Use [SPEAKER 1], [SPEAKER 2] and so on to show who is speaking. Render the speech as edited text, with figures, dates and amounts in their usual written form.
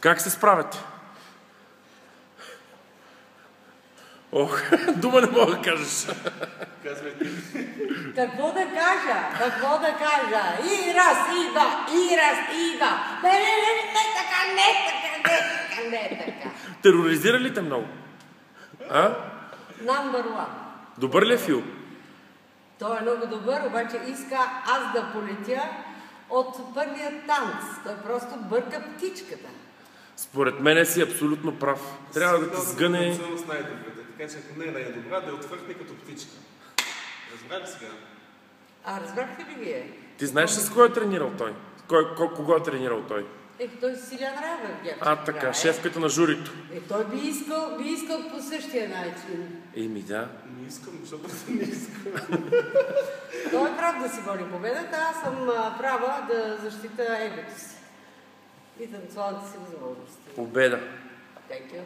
[SPEAKER 1] Как се справяте? Ох, дума не мога да кажеш.
[SPEAKER 2] Какво да кажа? Какво да кажа? И раз, и два, и раз, и два. Не така, не така.
[SPEAKER 1] Тероризира ли те много? А?
[SPEAKER 2] Number one.
[SPEAKER 1] Добър ли е Фил?
[SPEAKER 2] Той е много добър, обаче иска аз да полетя от първия танц. Той просто бърка птичката.
[SPEAKER 1] Според мен си абсолютно прав. Трябва да те сгъне...
[SPEAKER 3] Така че ако не е най-добра, да я отвърхне като птичка. Разбра ли сега?
[SPEAKER 2] Разбрахте ли вие?
[SPEAKER 1] Ти знаеш с кой е тренирал той? Кого е тренирал той?
[SPEAKER 2] Той Силян Радев.
[SPEAKER 1] Така, шефката на журито.
[SPEAKER 2] Той би искал по същия начин.
[SPEAKER 1] Да.
[SPEAKER 3] Не искам, защото не искам.
[SPEAKER 2] Той е прав да си гони победата, аз съм права да защита егото си и танцовалните си възможности.
[SPEAKER 1] Победа.
[SPEAKER 2] Thank you.